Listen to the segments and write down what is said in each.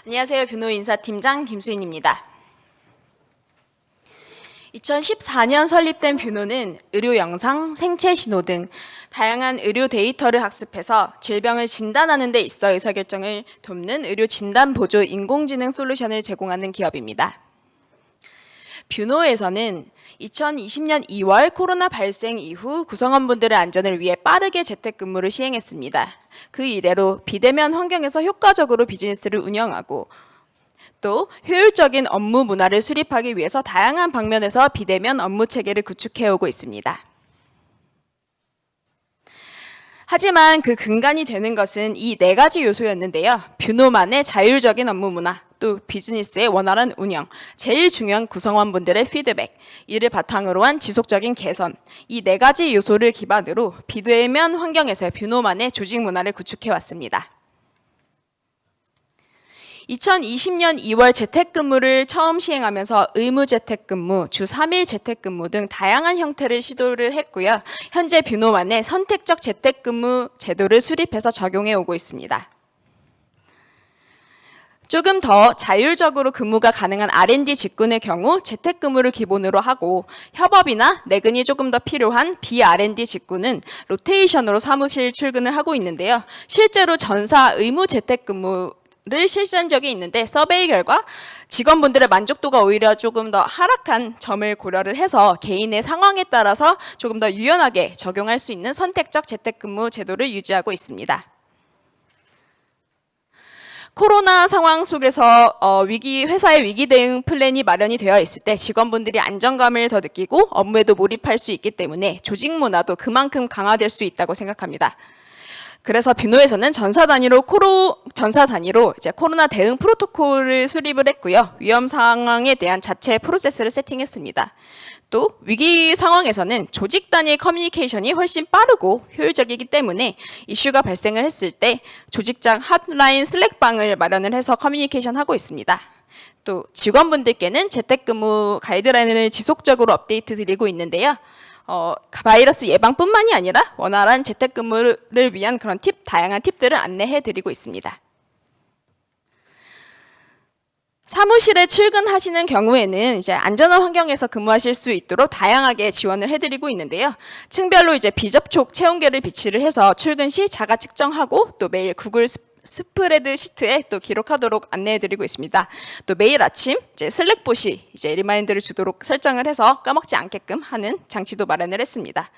안녕하세요. 뷰노인사팀장 김수인입니다. 2014년 설립된 뷰노는 의료 영상, 생체 신호 등 다양한 의료 데이터를 학습해서 질병을 진단하는 데 있어 의사결정을 돕는 의료 진단 보조 인공지능 솔루션을 제공하는 기업입니다. 뷰노에서는 2020년 2월 코로나 발생 이후 구성원분들의 안전을 위해 빠르게 재택근무를 시행했습니다. 그 이래로 비대면 환경에서 효과적으로 비즈니스를 운영하고 또 효율적인 업무 문화를 수립하기 위해서 다양한 방면에서 비대면 업무 체계를 구축해오고 있습니다. 하지만 그 근간이 되는 것은 이 네 가지 요소였는데요. 뷰노만의 자율적인 업무 문화, 또 비즈니스의 원활한 운영, 제일 중요한 구성원분들의 피드백, 이를 바탕으로 한 지속적인 개선, 이 네 가지 요소를 기반으로 비대면 환경에서 뷰노만의 조직 문화를 구축해왔습니다. 2020년 2월 재택근무를 처음 시행하면서 의무 재택근무, 주 3일 재택근무 등 다양한 형태를 시도를 했고요. 현재 뷰노만의 선택적 재택근무 제도를 수립해서 적용해 오고 있습니다. 조금 더 자율적으로 근무가 가능한 R&D 직군의 경우 재택근무를 기본으로 하고 협업이나 내근이 조금 더 필요한 비R&D 직군은 로테이션으로 사무실 출근을 하고 있는데요. 실제로 전사 의무 재택근무를 실시한 적이 있는데 서베이 결과 직원분들의 만족도가 오히려 조금 더 하락한 점을 고려를 해서 개인의 상황에 따라서 조금 더 유연하게 적용할 수 있는 선택적 재택근무 제도를 유지하고 있습니다. 코로나 상황 속에서 회사의 위기 대응 플랜이 마련이 되어 있을 때 직원분들이 안정감을 더 느끼고 업무에도 몰입할 수 있기 때문에 조직 문화도 그만큼 강화될 수 있다고 생각합니다. 그래서 뷰노에서는 전사 단위로 이제 코로나 대응 프로토콜을 수립을 했고요. 위험 상황에 대한 자체 프로세스를 세팅했습니다. 또 위기 상황에서는 조직 단위의 커뮤니케이션이 훨씬 빠르고 효율적이기 때문에 이슈가 발생을 했을 때 조직장 핫라인 슬랙방을 마련을 해서 커뮤니케이션하고 있습니다. 또 직원분들께는 재택근무 가이드라인을 지속적으로 업데이트 드리고 있는데요. 바이러스 예방뿐만이 아니라 원활한 재택근무를 위한 그런 다양한 팁들을 안내해 드리고 있습니다. 사무실에 출근하시는 경우에는 이제 안전한 환경에서 근무하실 수 있도록 다양하게 지원을 해드리고 있는데요. 층별로 이제 비접촉 체온계를 비치를 해서 출근 시 자가 측정하고 또 매일 구글 스프레드 시트에 또 기록하도록 안내해드리고 있습니다. 또 매일 아침 이제 슬랙봇이 이제 리마인드를 주도록 설정을 해서 까먹지 않게끔 하는 장치도 마련을 했습니다.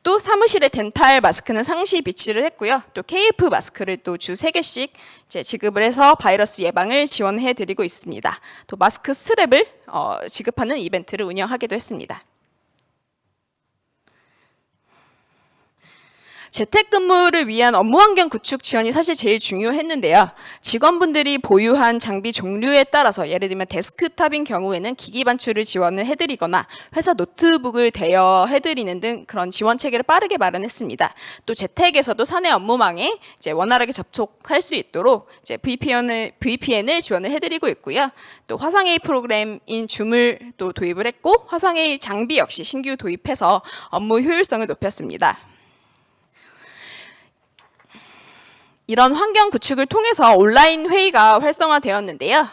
또 사무실에 덴탈 마스크는 상시 비치를 했고요. 또 KF 마스크를 또 주 3개씩 이제 지급을 해서 바이러스 예방을 지원해드리고 있습니다. 또 마스크 스트랩을 지급하는 이벤트를 운영하기도 했습니다. 재택근무를 위한 업무 환경 구축 지원이 사실 제일 중요했는데요. 직원분들이 보유한 장비 종류에 따라서 예를 들면 데스크탑인 경우에는 기기 반출을 지원을 해드리거나 회사 노트북을 대여해드리는 등 그런 지원 체계를 빠르게 마련했습니다. 또 재택에서도 사내 업무망에 이제 원활하게 접촉할 수 있도록 이제 VPN을 지원을 해드리고 있고요. 또 화상회의 프로그램인 줌을 또 도입을 했고 화상회의 장비 역시 신규 도입해서 업무 효율성을 높였습니다. 이런 환경 구축을 통해서 온라인 회의가 활성화되었는데요.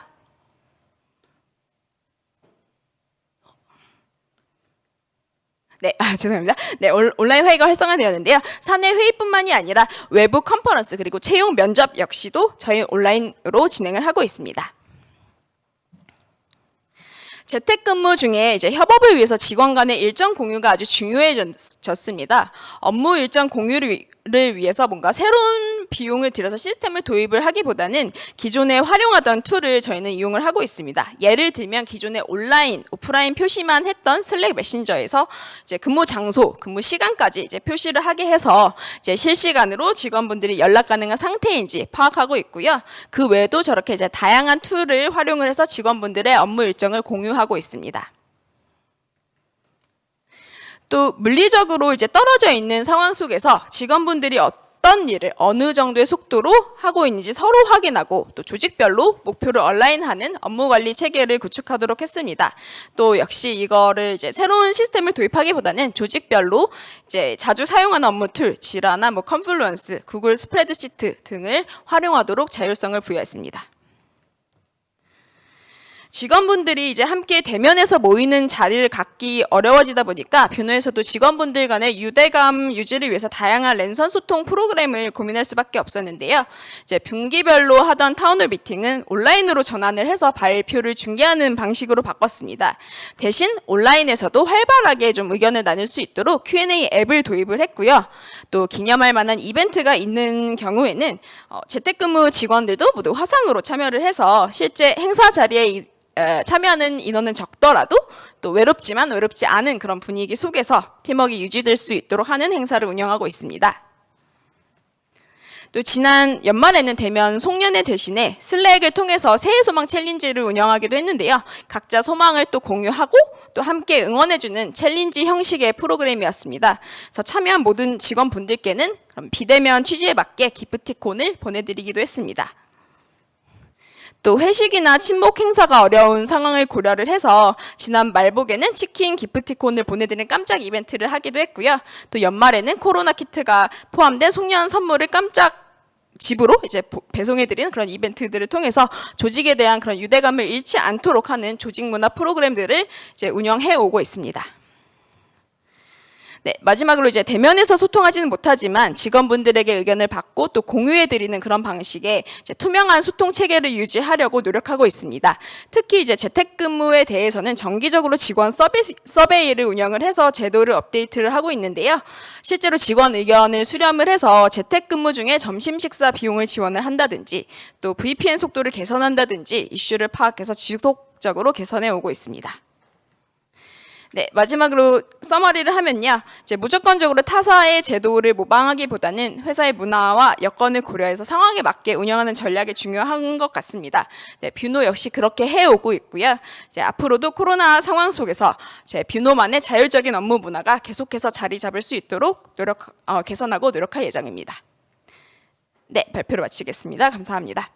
죄송합니다. 온라인 회의가 활성화되었는데요. 사내 회의뿐만이 아니라 외부 컨퍼런스 그리고 채용 면접 역시도 저희 온라인으로 진행을 하고 있습니다. 재택근무 중에 이제 협업을 위해서 직원 간의 일정 공유가 아주 중요해졌습니다. 업무 일정 공유를 위해서 뭔가 새로운 비용을 들여서 시스템을 도입을 하기보다는 기존에 활용하던 툴을 저희는 이용을 하고 있습니다. 예를 들면 기존에 온라인, 오프라인 표시만 했던 슬랙 메신저에서 이제 근무 장소, 근무 시간까지 이제 표시를 하게 해서 이제 실시간으로 직원분들이 연락 가능한 상태인지 파악하고 있고요. 그 외에도 저렇게 이제 다양한 툴을 활용을 해서 직원분들의 업무 일정을 공유하고 있습니다. 또 물리적으로 이제 떨어져 있는 상황 속에서 직원분들이 어떤 일을 어느 정도의 속도로 하고 있는지 서로 확인하고 또 조직별로 목표를 얼라인하는 업무 관리 체계를 구축하도록 했습니다. 또 역시 이거를 이제 새로운 시스템을 도입하기보다는 조직별로 이제 자주 사용하는 업무 툴, 지라나 컨플루언스, 구글 스프레드시트 등을 활용하도록 자율성을 부여했습니다. 직원분들이 이제 함께 대면해서 모이는 자리를 갖기 어려워지다 보니까 뷰노에서도 직원분들 간의 유대감 유지를 위해서 다양한 랜선 소통 프로그램을 고민할 수밖에 없었는데요. 이제 분기별로 하던 타운홀 미팅은 온라인으로 전환을 해서 발표를 중계하는 방식으로 바꿨습니다. 대신 온라인에서도 활발하게 좀 의견을 나눌 수 있도록 Q&A 앱을 도입을 했고요. 또 기념할 만한 이벤트가 있는 경우에는 재택근무 직원들도 모두 화상으로 참여를 해서 실제 행사 자리에 참여하는 인원은 적더라도 또 외롭지만 외롭지 않은 그런 분위기 속에서 팀워크가 유지될 수 있도록 하는 행사를 운영하고 있습니다. 또 지난 연말에는 대면 송년회 대신에 슬랙을 통해서 새해 소망 챌린지를 운영하기도 했는데요. 각자 소망을 또 공유하고 또 함께 응원해주는 챌린지 형식의 프로그램이었습니다. 그래서 참여한 모든 직원분들께는 그럼 비대면 취지에 맞게 기프티콘을 보내드리기도 했습니다. 또 회식이나 친목 행사가 어려운 상황을 고려를 해서 지난 말복에는 치킨 기프티콘을 보내드리는 깜짝 이벤트를 하기도 했고요. 또 연말에는 코로나 키트가 포함된 송년 선물을 깜짝 집으로 이제 배송해드리는 그런 이벤트들을 통해서 조직에 대한 그런 유대감을 잃지 않도록 하는 조직 문화 프로그램들을 이제 운영해 오고 있습니다. 네, 마지막으로 이제 대면에서 소통하지는 못하지만 직원분들에게 의견을 받고 또 공유해드리는 그런 방식의 이제 투명한 소통 체계를 유지하려고 노력하고 있습니다. 특히 이제 재택근무에 대해서는 정기적으로 직원 서베이를 운영을 해서 제도를 업데이트를 하고 있는데요. 실제로 직원 의견을 수렴을 해서 재택근무 중에 점심 식사 비용을 지원을 한다든지 또 VPN 속도를 개선한다든지 이슈를 파악해서 지속적으로 개선해 오고 있습니다. 네, 마지막으로 서머리를 하면요. 이제 무조건적으로 타사의 제도를 모방하기보다는 회사의 문화와 여건을 고려해서 상황에 맞게 운영하는 전략이 중요한 것 같습니다. 네, 뷰노 역시 그렇게 해오고 있고요. 이제 앞으로도 코로나 상황 속에서 뷰노만의 자율적인 업무 문화가 계속해서 자리 잡을 수 있도록 개선하고 노력할 예정입니다. 네, 발표를 마치겠습니다. 감사합니다.